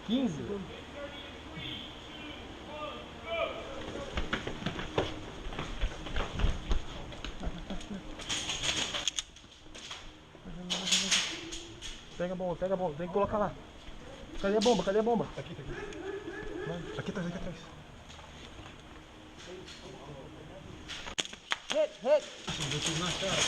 15? Pega a bomba, tem que colocar lá. Cadê a bomba? Cadê a bomba? Tá aqui, tá aqui. Aqui atrás, aqui atrás. Hit! Deu tudo na cara.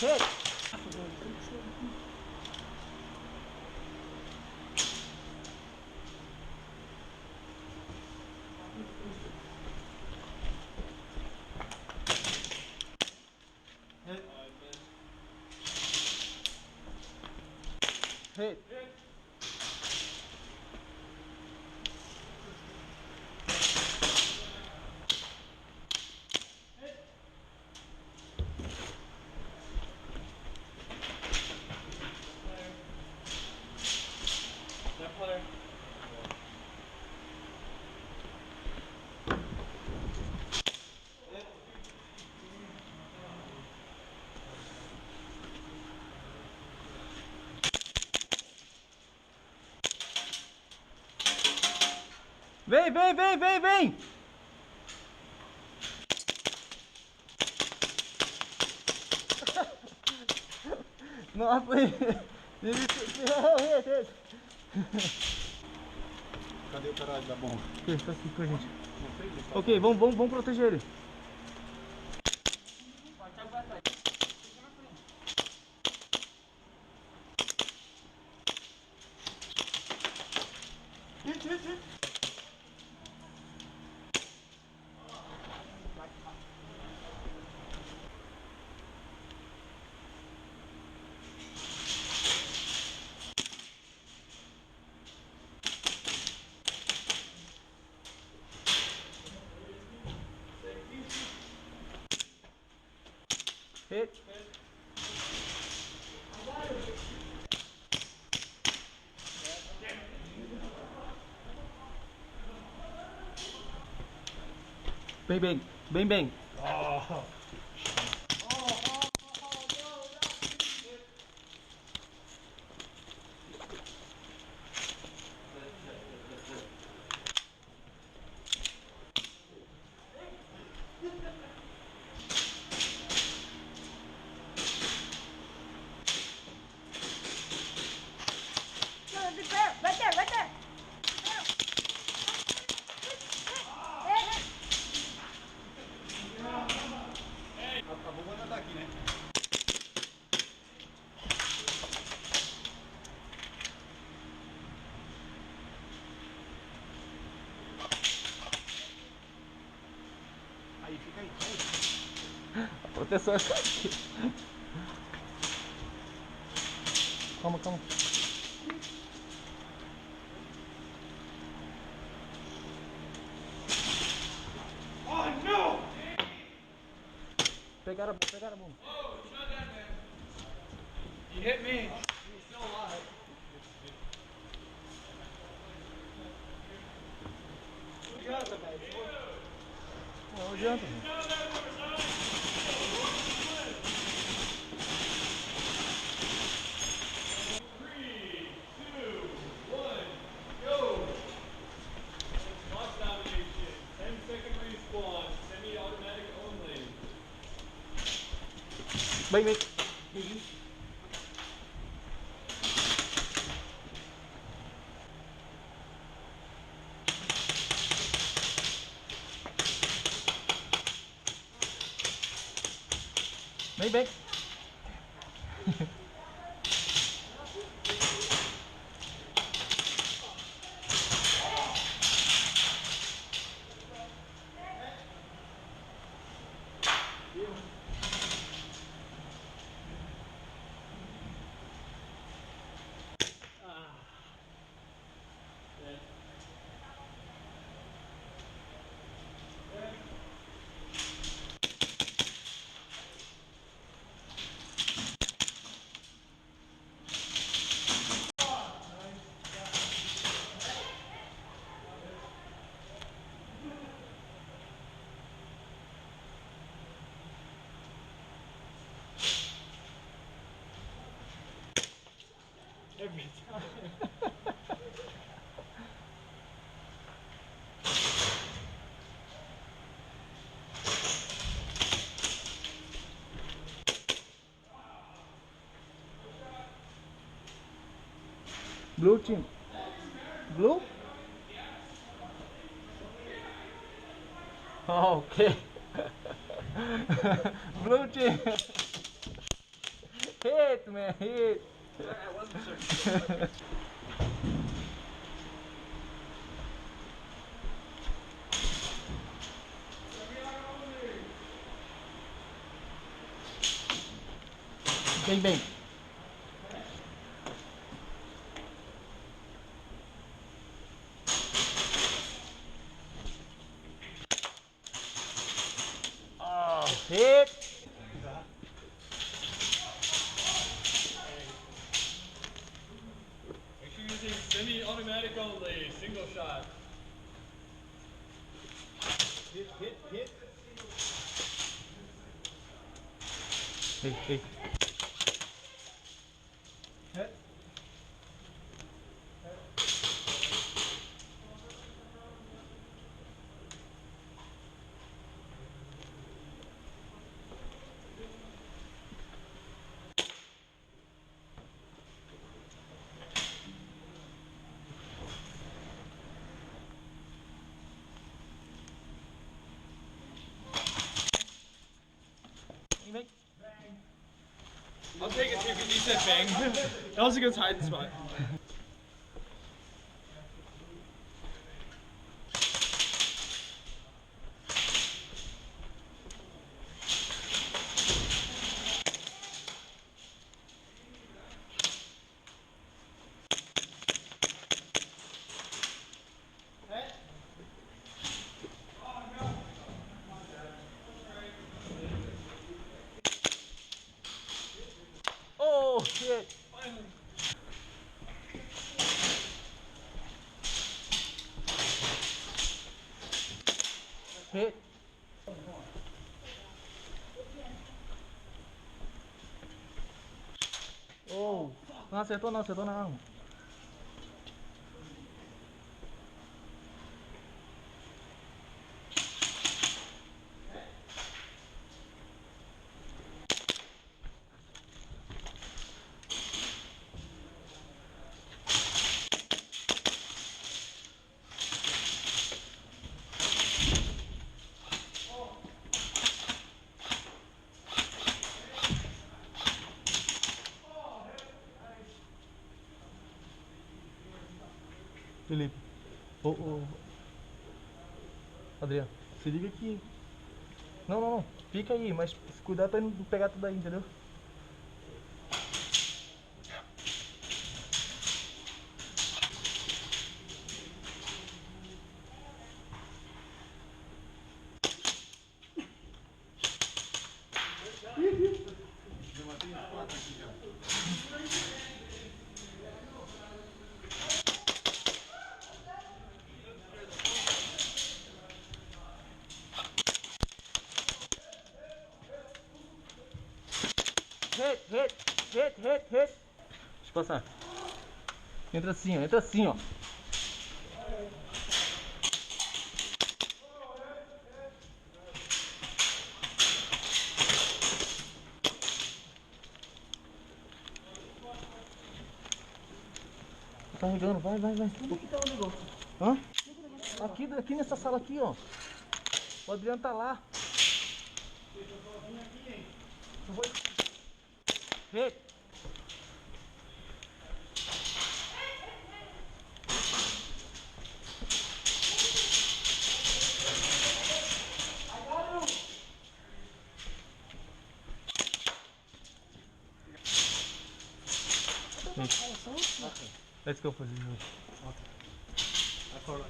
Hit! Hit! Vem, vem, vem, vem, vem! Nossa, Cadê o caralho da bomba? tá aqui com a gente. Ok, vamos proteger ele. Hit. Bem, bem, bem, bem. Oh. Right there, right there. A bomba ainda tá aqui, né? Aí, fica aí. A proteção é essa aqui. Calma, calma. Oh, não! Pegaram a bomba. You hit me. You're still alive. Não adianta, velho. Não adianta, mano. Bem, bem. Bem, bem. every time. Blue team. Blue? Oh, okay. Blue team. Hit, man, hit. I wasn't sure. Bem, bem. Oh, hit. Make sure you're using semi-automatic only, single shot. Hit, hit, hit. Hey, hey. Hit. Bem, bem. I'll take it too because you said bang. That was a good hiding spot. Oh, hit. Hit. Oh, não acertou não, acertou não. Felipe. Ô, Adriano, se liga aqui. Não, não, não. Fica aí, mas cuidado pra não pegar tudo aí, entendeu? Hit, hit, hit, hit, hit. Deixa eu passar. Entra assim, ó. Entra assim, ó. Tá carregando, vai, vai, vai. Onde que tá o negócio? Hã? Aqui nessa sala aqui, ó. O Adriano tá lá. Hit. Let's go for this. I call on you.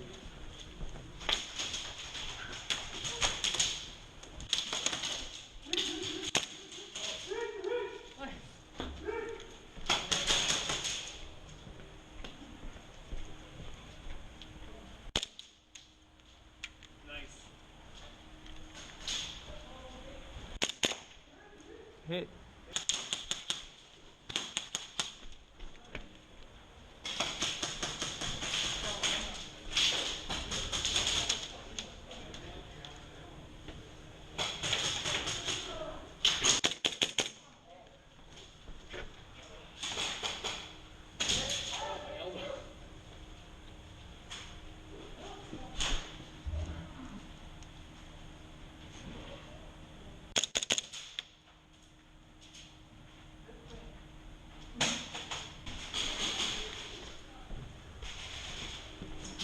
Nice. Hit.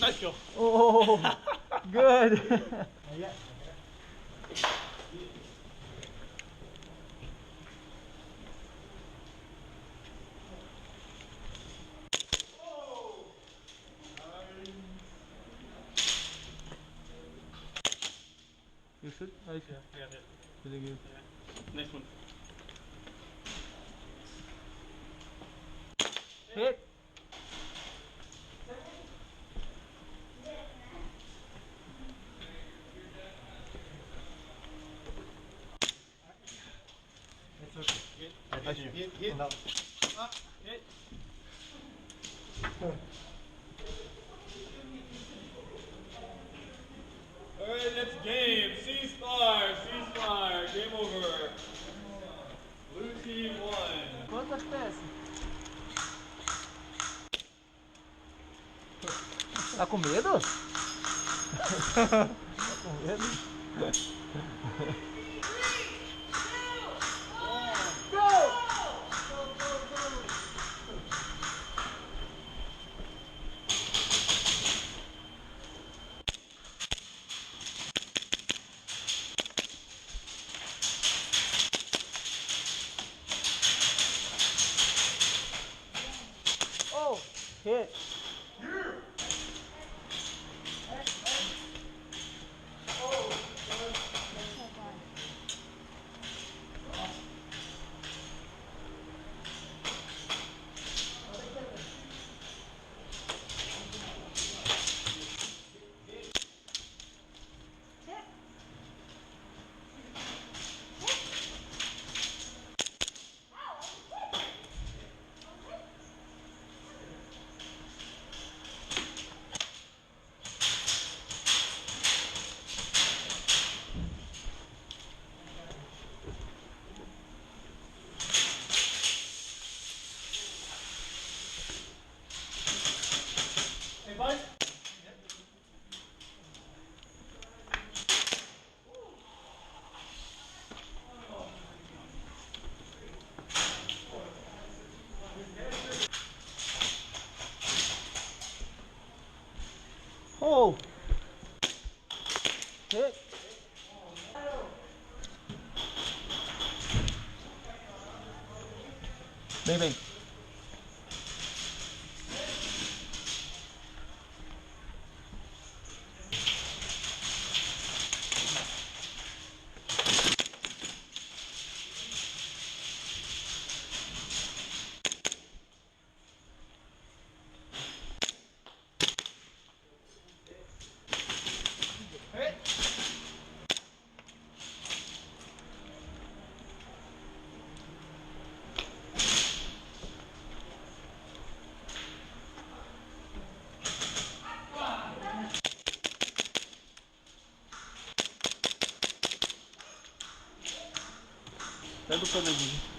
Let's go. Oh, good. You should. I should. Yeah, got it. Really good. Next one. Hit. Hit. Up. Hit. Alright, next game. Ceasefire. Game over. Blue team won. Quantas peças? Tá com medo? Tá com medo? Oh, hit. Hey, bud. Oh, hit. Vem. Pega o cabelinho.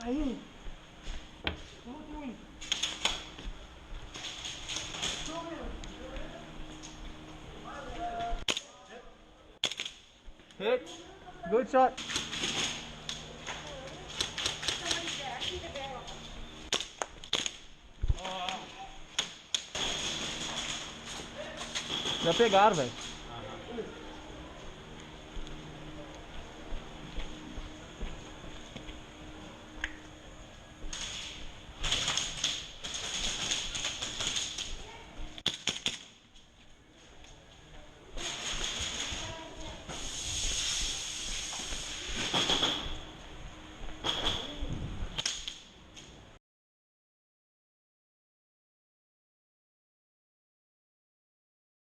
Aí. Hit. Good shot. Já pegaram, velho.